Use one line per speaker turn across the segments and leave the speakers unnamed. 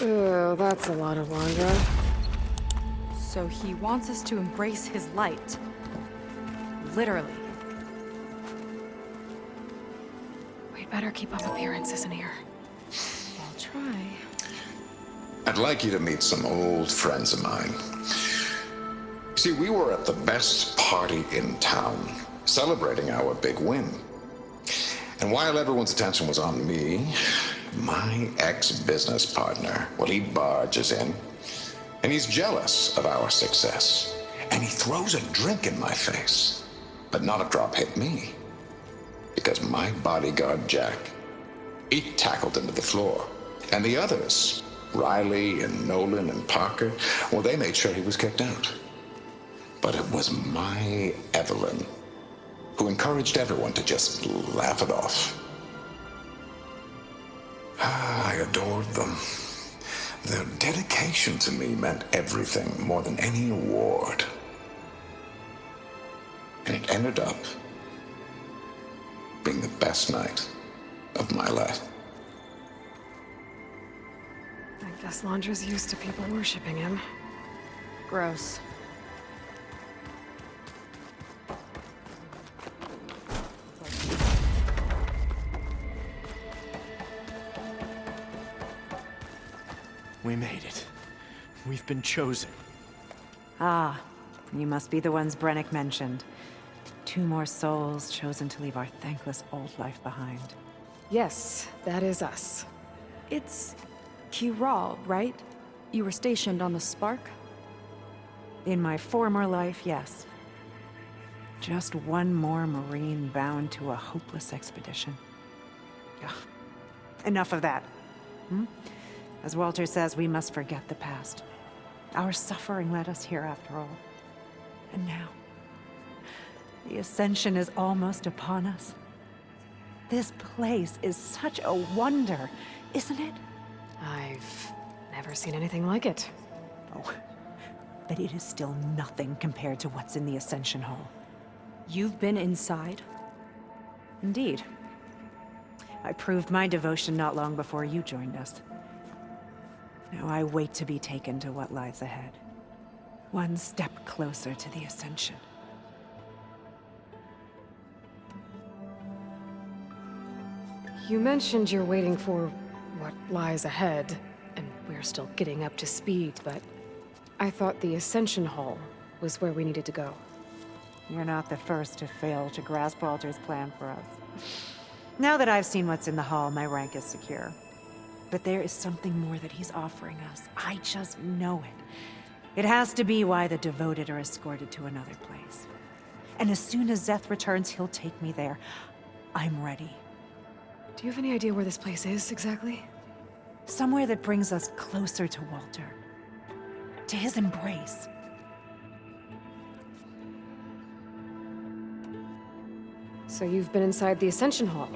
Oh, that's a lot of laundry.
So he wants us to embrace his light. Literally.
We'd better keep up appearances in here. I'll try.
I'd like you to meet some old friends of mine. See, we were at the best party in town, celebrating our big win. And while everyone's attention was on me, my ex-business partner, well, he barges in, and he's jealous of our success. And he throws a drink in my face. But not a drop hit me. Because my bodyguard, Jack, he tackled him to the floor. And the others, Riley and Nolan and Parker, well, they made sure he was kicked out. But it was my Evelyn who encouraged everyone to just laugh it off. I adored them. Their dedication to me meant everything, more than any award. And it ended up being the best night of my life.
I guess Londra's used to people worshipping him.
Gross.
We made it. We've been chosen.
Ah, you must be the ones Brennick mentioned. 2 more souls chosen to leave our thankless old life behind.
Yes, that is us.
It's Kiral, right? You were stationed on the Spark?
In my former life, yes. Just one more Marine bound to a hopeless expedition. Ugh. Enough of that. As Walter says, we must forget the past. Our suffering led us here after all. And now, the Ascension is almost upon us. This place is such a wonder, isn't it?
I've never seen anything like it.
Oh, but it is still nothing compared to what's in the Ascension Hall.
You've been inside?
Indeed. I proved my devotion not long before you joined us. Now I wait to be taken to what lies ahead. One step closer to the Ascension.
You mentioned you're waiting for what lies ahead, and we're still getting up to speed, but I thought the Ascension Hall was where we needed to go.
You're not the first to fail to grasp Walter's plan for us. Now that I've seen what's in the hall, my rank is secure. But there is something more that he's offering us. I just know it. It has to be why the devoted are escorted to another place. And as soon as Zeth returns, he'll take me there. I'm ready.
Do you have any idea where this place is, exactly?
Somewhere that brings us closer to Walter. To his embrace.
So you've been inside the Ascension Hall.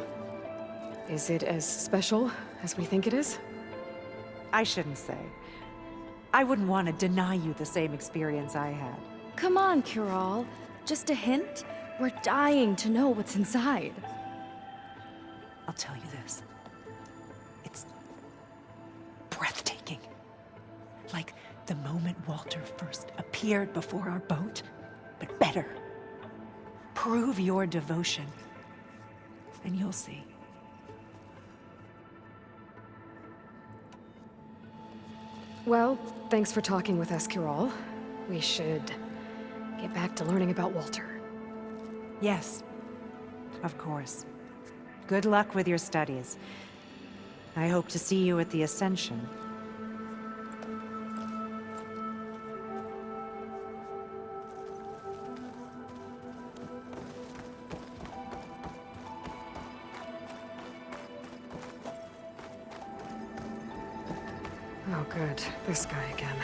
Is it as special as we think it is?
I shouldn't say. I wouldn't want to deny you the same experience I had.
Come on, Kiral. Just a hint? We're dying to know what's inside.
I'll tell you this. It's breathtaking. Like the moment Walter first appeared before our boat, but better. Prove your devotion, and you'll see.
Well, thanks for talking with us, Kiral. We should get back to learning about Walter.
Yes, of course. Good luck with your studies. I hope to see you at the Ascension.
Oh, good. This guy again.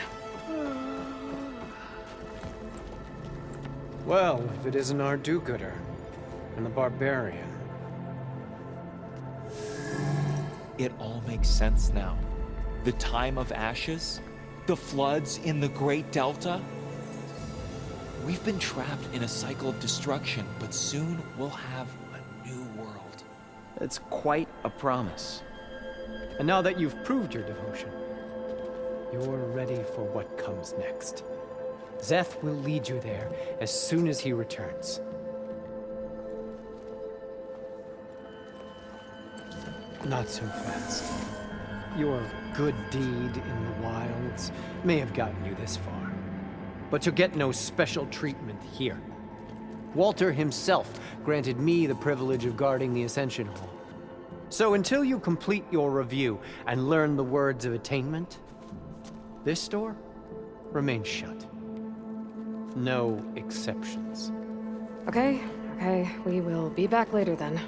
Well, if it isn't our do-gooder and the barbarian.
It all makes sense now. The time of ashes, the floods in the Great Delta. We've been trapped in a cycle of destruction, but soon we'll have a new world.
It's quite a promise. And now that you've proved your devotion, you're ready for what comes next. Zeth will lead you there as soon as he returns. Not so fast. Your good deed in the wilds may have gotten you this far, but you'll get no special treatment here. Walter himself granted me the privilege of guarding the Ascension Hall. So until you complete your review and learn the words of attainment, this door remains shut. No exceptions.
Okay, we will be back later then.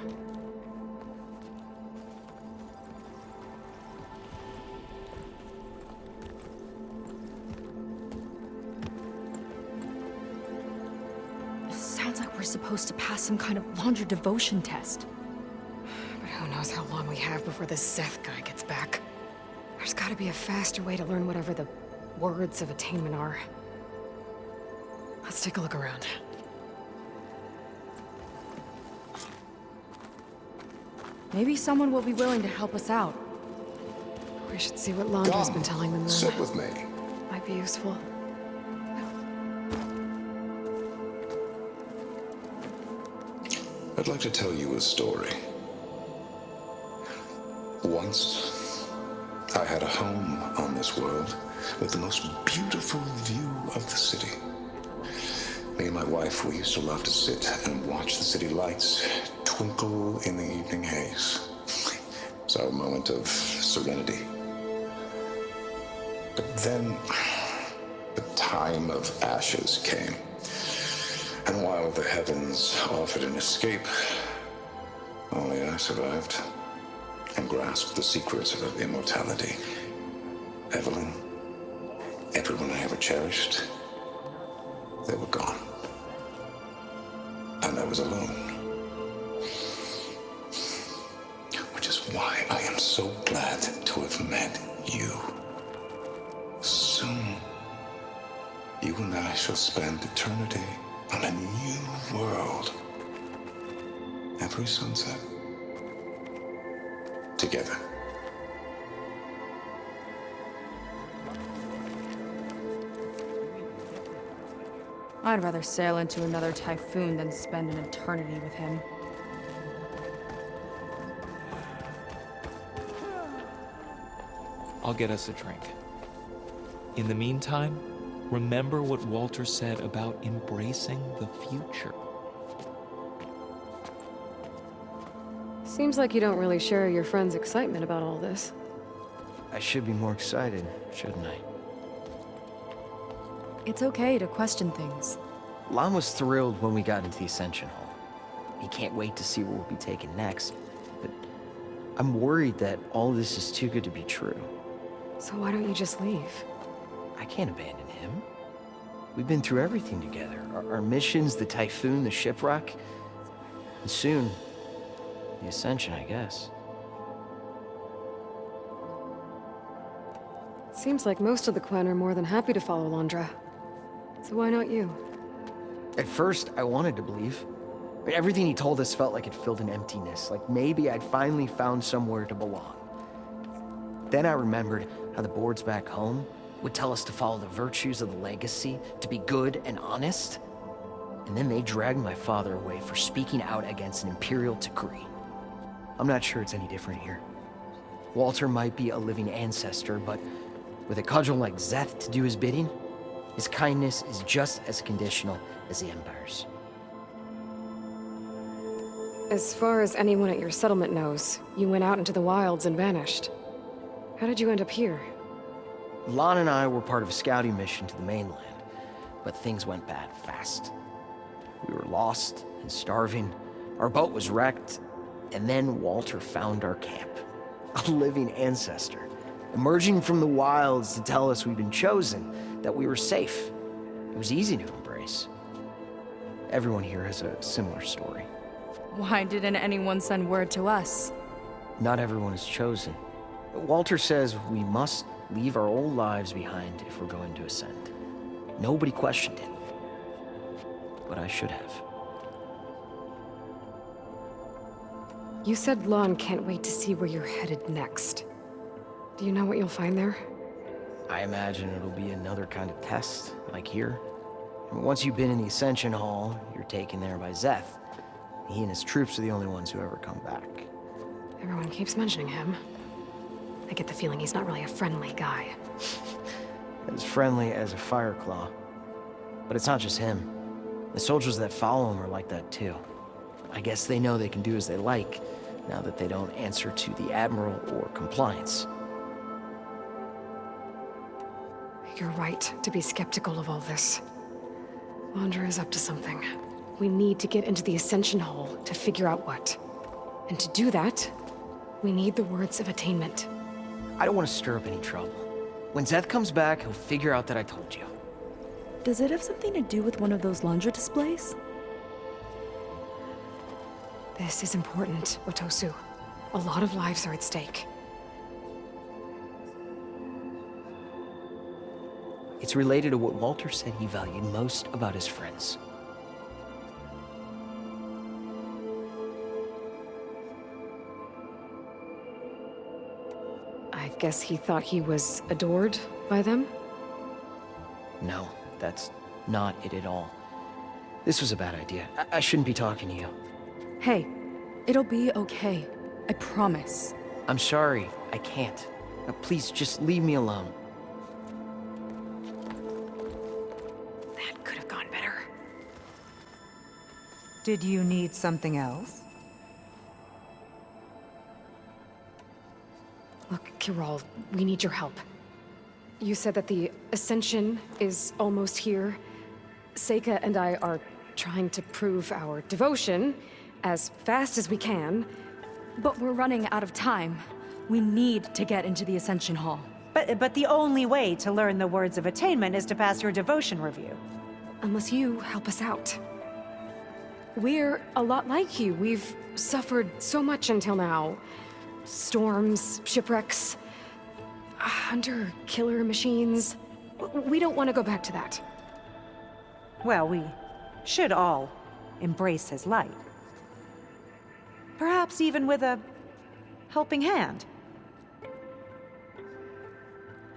Sounds like we're supposed to pass some kind of laundry devotion test.
But who knows how long we have before this Seth guy gets back. There's gotta be a faster way to learn whatever the words of attainment are. Let's take a look around.
Maybe someone will be willing to help us out.
We should see what Londra's
Come,
been telling them then.
sit with me.
Might be useful.
I'd like to tell you a story. Once, I had a home on this world with the most beautiful view of the city. Me and my wife, we used to love to sit and watch the city lights twinkle in the evening haze. It's our moment of serenity. But then, the time of ashes came. And while the heavens offered an escape, only I survived and grasped the secrets of immortality. Evelyn, everyone I ever cherished, they were gone. And I was alone. Which is why I am so glad to have met you. Soon, you and I shall spend eternity on a new world. Every sunset. Together.
I'd rather sail into another typhoon than spend an eternity with him.
I'll get us a drink. In the meantime, remember what Walter said about embracing the future.
Seems like you don't really share your friend's excitement about all this.
I should be more excited, shouldn't I?
It's okay to question things.
Lon was thrilled when we got into the Ascension Hall. He can't wait to see where we'll be taken next. But I'm worried that all this is too good to be true.
So why don't you just leave?
I can't abandon him. We've been through everything together. Our missions, the typhoon, the shipwreck. And soon, the Ascension, I guess.
Seems like most of the Quen are more than happy to follow Londra. So why not you?
At first, I wanted to believe. But everything he told us felt like it filled an emptiness, like maybe I'd finally found somewhere to belong. Then I remembered how the boards back home would tell us to follow the virtues of the legacy, to be good and honest. And then they dragged my father away for speaking out against an imperial decree. I'm not sure it's any different here. Walter might be a living ancestor, but with a cudgel like Zeth to do his bidding, his kindness is just as conditional as the Empire's.
As far as anyone at your settlement knows, you went out into the wilds and vanished. How did you end up here?
Lon and I were part of a scouting mission to the mainland, but things went bad fast. We were lost and starving, our boat was wrecked, and then Walter found our camp. A living ancestor, emerging from the wilds to tell us we'd been chosen, that we were safe. It was easy to embrace. Everyone here has a similar story.
Why didn't anyone send word to us?
Not everyone is chosen. Walter says we must leave our old lives behind if we're going to ascend. Nobody questioned it. But I should have.
You said Lon can't wait to see where you're headed next. Do you know what you'll find there?
I imagine it'll be another kind of test, like here. I mean, once you've been in the Ascension Hall, you're taken there by Zeth. He and his troops are the only ones who ever come back.
Everyone keeps mentioning him. I get the feeling he's not really a friendly guy.
As friendly as a Fireclaw. But it's not just him. The soldiers that follow him are like that too. I guess they know they can do as they like, now that they don't answer to the Admiral or Compliance.
You're right to be skeptical of all this. Laundra is up to something. We need to get into the Ascension Hall to figure out what. And to do that, we need the words of attainment.
I don't want to stir up any trouble. When Zeth comes back, he'll figure out that I told you.
Does it have something to do with one of those laundry displays?
This is important, Otosu. A lot of lives are at stake.
It's related to what Walter said he valued most about his friends.
I guess he thought he was adored by them?
No, that's not it at all. This was a bad idea. I shouldn't be talking to you.
Hey, it'll be okay. I promise.
I'm sorry, I can't. Please, just leave me alone.
That could have gone better.
Did you need something else?
Look, Kiral, we need your help. You said that the Ascension is almost here. Seika and I are trying to prove our devotion as fast as we can.
But we're running out of time. We need to get into the Ascension Hall.
But the only way to learn the words of attainment is to pass your devotion review.
Unless you help us out. We're a lot like you. We've suffered so much until now. Storms, shipwrecks, hunter-killer machines. We don't want to go back to that.
Well, we should all embrace his light. Perhaps even with a helping hand.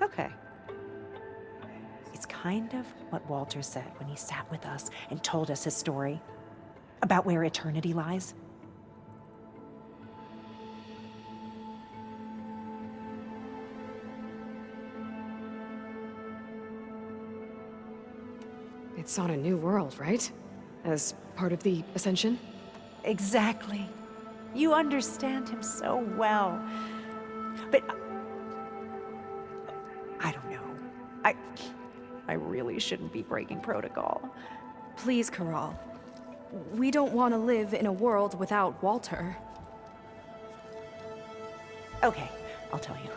Okay. It's kind of what Walter said when he sat with us and told us his story about where eternity lies.
It's on a new world, right? As part of the Ascension?
Exactly. You understand him so well. But I don't know. I really shouldn't be breaking protocol.
Please, Kiral. We don't want to live in a world without Walter.
Okay, I'll tell you.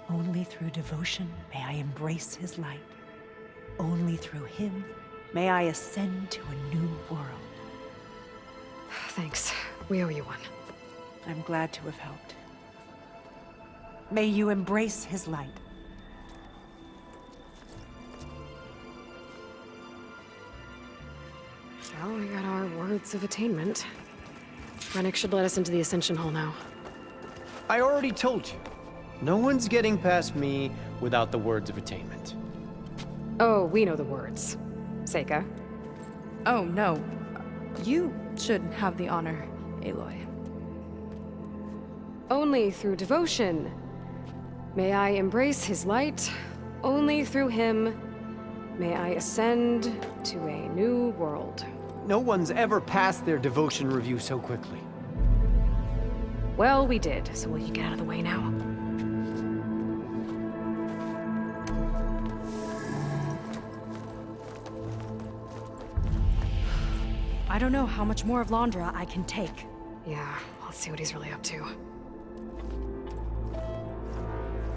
Only through devotion may I embrace his light. Only through him may I ascend to a new world.
Thanks. We owe you one.
I'm glad to have helped. May you embrace his light.
Well, we got our words of attainment. Rennick should let us into the Ascension Hall now.
I already told you. No one's getting past me without the words of attainment.
Oh, we know the words. Seika.
Oh, no. You should have the honor, Aloy.
Only through devotion may I embrace his light. Only through him may I ascend to a new world.
No one's ever passed their devotion review so quickly.
Well, we did, so will you get out of the way now?
I don't know how much more of Laundra I can take.
Yeah, let's see what he's really up to.